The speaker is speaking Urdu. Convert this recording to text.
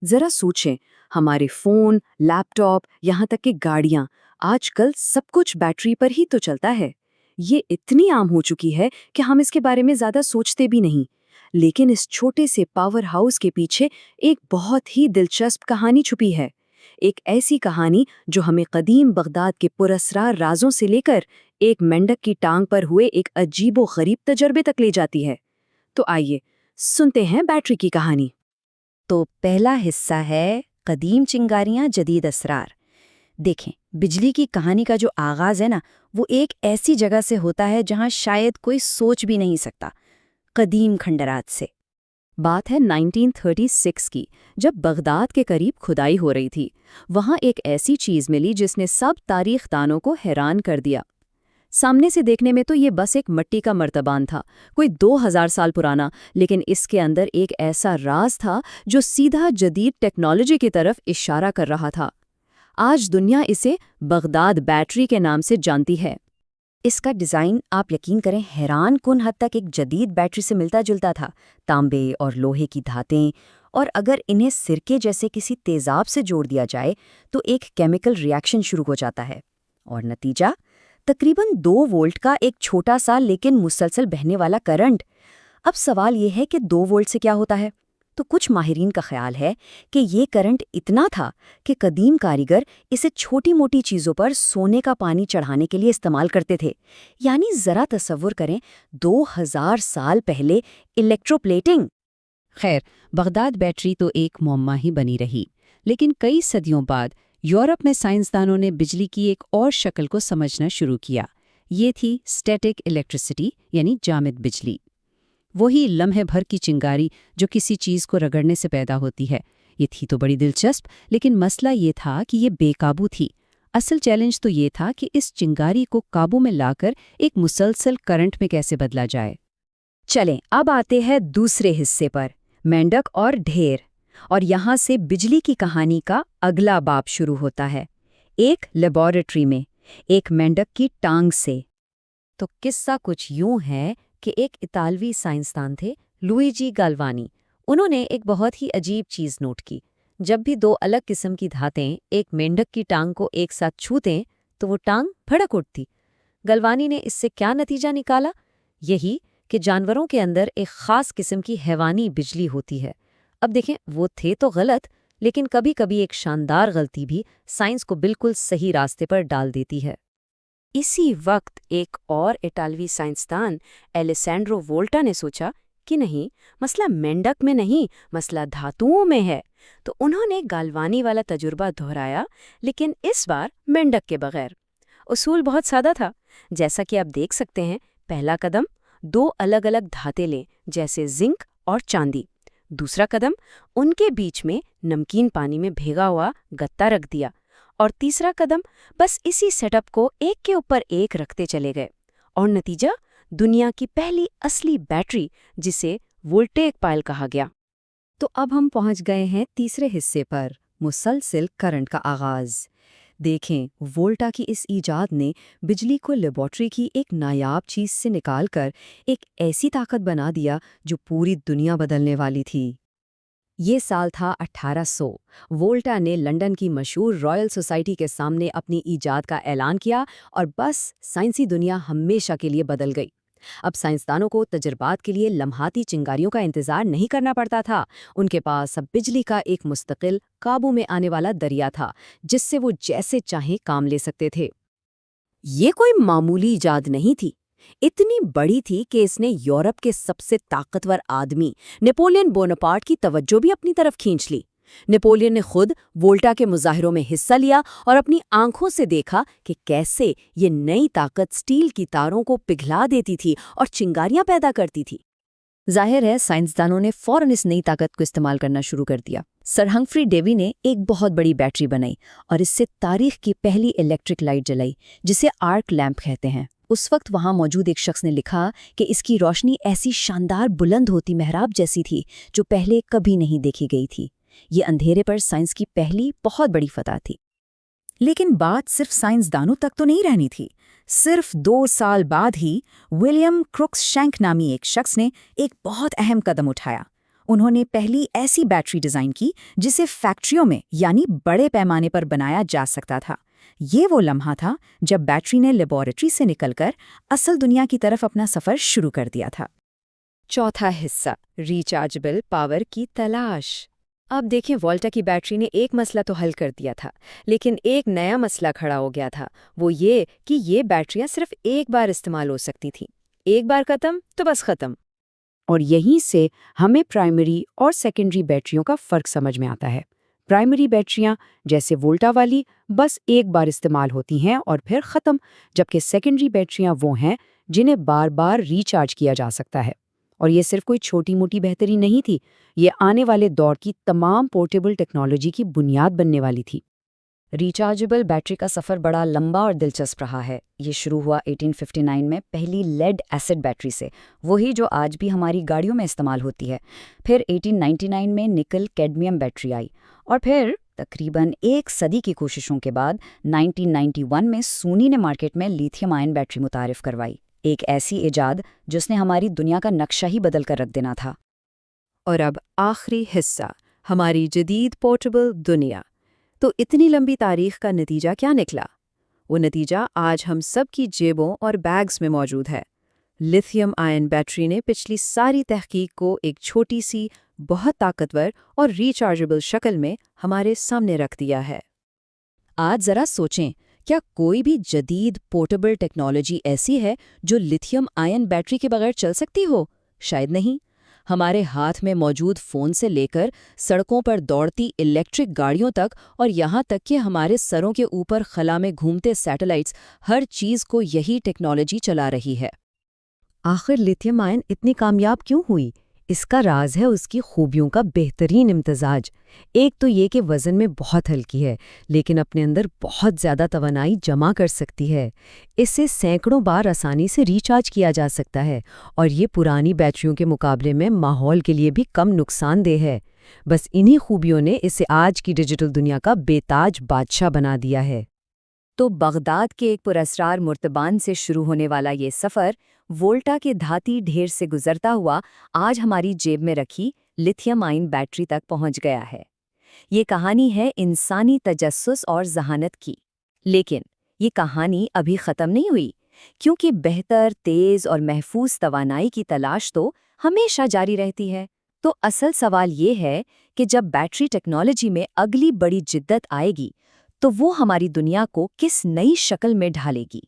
ذرا سوچیں، ہمارے فون، لیپ ٹاپ، یہاں تک کہ گاڑیاں، آج کل سب کچھ بیٹری پر ہی تو چلتا ہے۔ یہ اتنی عام ہو چکی ہے کہ ہم اس کے بارے میں زیادہ سوچتے بھی نہیں۔ لیکن اس چھوٹے سے پاور ہاؤس کے پیچھے ایک بہت ہی دلچسپ کہانی چھپی ہے۔ ایک ایسی کہانی جو ہمیں قدیم بغداد کے پراسرار رازوں سے لے کر ایک مینڈک کی ٹانگ پر ہوئے ایک عجیب و غریب تجربے تک لے جاتی ہے۔ تو آئیے سنتے ہیں بیٹری کی کہانی۔ تو پہلا حصہ ہے قدیم چنگاریاں جدید اسرار۔ دیکھیں، بجلی کی کہانی کا جو آغاز ہے نا، وہ ایک ایسی جگہ سے ہوتا ہے جہاں شاید کوئی سوچ بھی نہیں سکتا، قدیم کھنڈرات سے۔ بات ہے 1936 کی، جب بغداد کے قریب کھدائی ہو رہی تھی۔ وہاں ایک ایسی چیز ملی جس نے سب تاریخ دانوں کو حیران کر دیا۔ سامنے سے دیکھنے میں تو یہ بس ایک مٹی کا مرتبان تھا، کوئی 2000 سال پرانا، لیکن اس کے اندر ایک ایسا راز تھا جو سیدھا جدید ٹیکنالوجی کی طرف اشارہ کر رہا تھا۔ آج دنیا اسے بغداد بیٹری کے نام سے جانتی ہے۔ اس کا ڈیزائن آپ یقین کریں حیران کن حد تک ایک جدید بیٹری سے ملتا جلتا تھا، تانبے اور لوہے کی دھاتیں، اور اگر انہیں سرکے جیسے کسی تیزاب سے جوڑ دیا جائے تو ایک کیمیکل ری ایکشن شروع ہو جاتا ہے، اور نتیجہ تقریباً 2 وولٹ کا ایک چھوٹا سا لیکن مسلسل بہنے والا کرنٹ۔ اب سوال یہ ہے کہ 2 وولٹ سے کیا ہوتا ہے؟ تو کچھ ماہرین کا خیال ہے کہ یہ کرنٹ اتنا تھا کہ قدیم کاریگر اسے چھوٹی موٹی چیزوں پر سونے کا پانی چڑھانے کے لیے استعمال کرتے تھے۔ یعنی ذرا تصور کریں، 2000 سال پہلے الیکٹرو پلیٹنگ۔ خیر، بغداد بیٹری تو ایک معمہ ہی بنی رہی، لیکن کئی صدیوں بعد یورپ میں سائنسدانوں نے بجلی کی ایک اور شکل کو سمجھنا شروع کیا۔ یہ تھی اسٹیٹک الیکٹرسٹی، یعنی جامد بجلی۔ وہی لمحے بھر کی چنگاری جو کسی چیز کو رگڑنے سے پیدا ہوتی ہے۔ یہ تھی تو بڑی دلچسپ، لیکن مسئلہ یہ تھا کہ یہ بے قابو تھی۔ اصل چیلنج تو یہ تھا کہ اس چنگاری کو قابو میں لا کر ایک مسلسل کرنٹ میں کیسے بدلا جائے۔ چلیں اب آتے ہیں دوسرے حصے پر، مینڈک اور ڈھیر، اور یہاں سے بجلی کی کہانی کا اگلا باب شروع ہوتا ہے، ایک لیبارٹری میں، ایک مینڈک کی ٹانگ سے۔ تو قصہ کچھ یوں ہے کہ ایک اطالوی سائنسدان تھے، لوئیجی گالوانی۔ انہوں نے ایک بہت ہی عجیب چیز نوٹ کی۔ جب بھی 2 الگ قسم کی دھاتیں ایک مینڈک کی ٹانگ کو ایک ساتھ چھوتے تو وہ ٹانگ بھڑک اٹھتی۔ گلوانی نے اس سے کیا نتیجہ نکالا؟ یہی کہ جانوروں کے اندر ایک خاص قسم کی حیوانی بجلی ہوتی ہے۔ اب دیکھیں، وہ تھے تو غلط، لیکن کبھی کبھی ایک شاندار غلطی بھی سائنس کو بالکل صحیح راستے پر ڈال دیتی ہے۔ اسی وقت ایک اور اٹالوی سائنسدان ایلیسینڈرو وولٹا نے سوچا کہ نہیں، مسئلہ مینڈک میں نہیں، مسئلہ دھاتوں میں ہے۔ تو انہوں نے گالوانی والا تجربہ دہرایا، لیکن اس بار مینڈک کے بغیر۔ اصول بہت سادہ تھا، جیسا کہ آپ دیکھ سکتے ہیں۔ پہلا قدم، 2 الگ الگ دھاتیں لیں، جیسے زنک اور چاندی۔ دوسرا قدم، ان کے بیچ میں نمکین پانی میں بھیگا ہوا گتا رکھ دیا۔ اور تیسرا قدم، بس اسی سیٹ اپ کو ایک کے اوپر ایک رکھتے چلے گئے، اور نتیجہ دنیا کی پہلی اصلی بیٹری، جسے وولٹیک پائل کہا گیا۔ تو اب ہم پہنچ گئے ہیں تیسرے حصے پر، مسلسل کرنٹ کا آغاز۔ دیکھیں، وولٹا کی اس ایجاد نے بجلی کو لیبارٹری کی ایک نایاب چیز سے نکال کر ایک ایسی طاقت بنا دیا جو پوری دنیا بدلنے والی تھی۔ یہ سال تھا 1800۔ وولٹا نے لندن کی مشہور رائل سوسائٹی کے سامنے اپنی ایجاد کا اعلان کیا، اور بس سائنسی دنیا ہمیشہ کے لیے بدل گئی۔ اب سائنسدانوں کو تجربات کے لیے لمحاتی چنگاریوں کا انتظار نہیں کرنا پڑتا تھا۔ ان کے پاس اب بجلی کا ایک مستقل، قابو میں آنے والا دریا تھا، جس سے وہ جیسے چاہیں کام لے سکتے تھے۔ یہ کوئی معمولی ایجاد نہیں تھی، اتنی بڑی تھی کہ اس نے یورپ کے سب سے طاقتور آدمی نپولین بوناپارٹ کی توجہ بھی اپنی طرف کھینچ لی۔ نپولین نے خود وولٹا کے مظاہروں میں حصہ لیا اور اپنی آنکھوں سے دیکھا کہ کیسے یہ نئی طاقت سٹیل کی تاروں کو پگھلا دیتی تھی اور چنگاریاں پیدا کرتی تھی۔ ظاہر ہے سائنسدانوں نے فوراً اس نئی طاقت کو استعمال کرنا شروع کر دیا۔ سر ہمفری ڈیوی نے ایک بہت بڑی بیٹری بنائی اور اس سے تاریخ کی پہلی الیکٹرک لائٹ جلائی، جسے آرک لیمپ کہتے ہیں۔ اس وقت وہاں موجود ایک شخص نے لکھا کہ اس کی روشنی ایسی شاندار بلند ہوتی محراب جیسی تھی جو پہلے کبھی نہیں دیکھی گئی تھی۔ یہ اندھیرے پر سائنس کی پہلی بہت بڑی فتح تھی۔ لیکن بات صرف سائنسدانوں تک تو نہیں رہنی تھی۔ صرف 2 سال بعد ہی ولیم کروکس شینک نامی ایک شخص نے ایک بہت اہم قدم اٹھایا۔ انہوں نے پہلی ایسی بیٹری ڈیزائن کی جسے فیکٹریوں میں یعنی بڑے پیمانے پر بنایا جا سکتا تھا۔ یہ وہ لمحہ تھا جب بیٹری نے لیبارٹری سے نکل کر اصل دنیا کی طرف اپنا سفر شروع کر دیا تھا۔ چوتھا حصہ، ریچارجبل پاور کی تلاش۔ اب دیکھیں، وولٹا کی بیٹری نے ایک مسئلہ تو حل کر دیا تھا، لیکن ایک نیا مسئلہ کھڑا ہو گیا تھا، وہ یہ کہ یہ بیٹریاں صرف ایک بار استعمال ہو سکتی تھیں۔ ایک بار ختم تو بس ختم۔ اور یہیں سے ہمیں پرائمری اور سیکنڈری بیٹریوں کا فرق سمجھ میں آتا ہے۔ پرائمری بیٹریاں جیسے وولٹا والی بس ایک بار استعمال ہوتی ہیں اور پھر ختم، جبکہ سیکنڈری بیٹریاں وہ ہیں جنہیں بار بار ریچارج کیا جا سکتا ہے۔ اور یہ صرف کوئی چھوٹی موٹی بہتری نہیں تھی، یہ آنے والے دور کی تمام پورٹیبل ٹیکنالوجی کی بنیاد بننے والی تھی۔ ریچارجبل بیٹری کا سفر بڑا لمبا اور دلچسپ رہا ہے۔ یہ شروع ہوا 1859 میں پہلی لیڈ ایسڈ بیٹری سے، وہی جو آج بھی ہماری گاڑیوں میں استعمال ہوتی ہے۔ پھر 1899 میں نکل کیڈمیم بیٹری آئی، اور پھر تقریباً ایک صدی کی کوششوں کے بعد 1991 میں سونی نے مارکیٹ میں لیتھیم آئن بیٹری متعارف کروائی، ایک ایسی ایجاد جس نے ہماری دنیا کا نقشہ ہی بدل کر رکھ دینا تھا۔ اور اب آخری حصہ، ہماری جدید پورٹیبل دنیا۔ تو اتنی لمبی تاریخ کا نتیجہ کیا نکلا؟ وہ نتیجہ آج ہم سب کی جیبوں اور بیگز میں موجود ہے۔ لیتھیم آئن بیٹری نے پچھلی ساری تحقیق کو ایک چھوٹی سی، بہت طاقتور اور ریچارجبل شکل میں ہمارے سامنے رکھ دیا ہے۔ آج ذرا سوچیں، کیا کوئی بھی جدید پورٹیبل ٹیکنالوجی ایسی ہے جو لیتھیم آئن بیٹری کے بغیر چل سکتی ہو؟ شاید نہیں۔ ہمارے ہاتھ میں موجود فون سے لے کر سڑکوں پر دوڑتی الیکٹرک گاڑیوں تک، اور یہاں تک کہ ہمارے سروں کے اوپر خلا میں گھومتے سیٹلائٹس، ہر چیز کو یہی ٹیکنالوجی چلا رہی ہے۔ آخر لیتھیم آئن اتنی کامیاب کیوں ہوئی؟ اس کا راز ہے اس کی خوبیوں کا بہترین امتزاج۔ ایک تو یہ کہ وزن میں بہت ہلکی ہے، لیکن اپنے اندر بہت زیادہ توانائی جمع کر سکتی ہے۔ اسے سینکڑوں بار آسانی سے ریچارج کیا جا سکتا ہے، اور یہ پرانی بیٹریوں کے مقابلے میں ماحول کے لیے بھی کم نقصان دہ ہے۔ بس انہی خوبیوں نے اسے آج کی ڈیجیٹل دنیا کا بے تاج بادشاہ بنا دیا ہے۔ تو بغداد کے ایک پراسرار مرتبان سے شروع ہونے والا یہ سفر وولٹا کے دھاتی ڈھیر سے گزرتا ہوا آج ہماری جیب میں رکھی لیتھیم آئن بیٹری تک پہنچ گیا ہے۔ یہ کہانی ہے انسانی تجسس اور ذہانت کی، لیکن یہ کہانی ابھی ختم نہیں ہوئی، کیونکہ بہتر، تیز اور محفوظ توانائی کی تلاش تو ہمیشہ جاری رہتی ہے۔ تو اصل سوال یہ ہے کہ جب بیٹری ٹیکنالوجی میں اگلی بڑی جدت آئے گی، تو وہ ہماری دنیا کو کس نئی شکل میں ڈھالے گی؟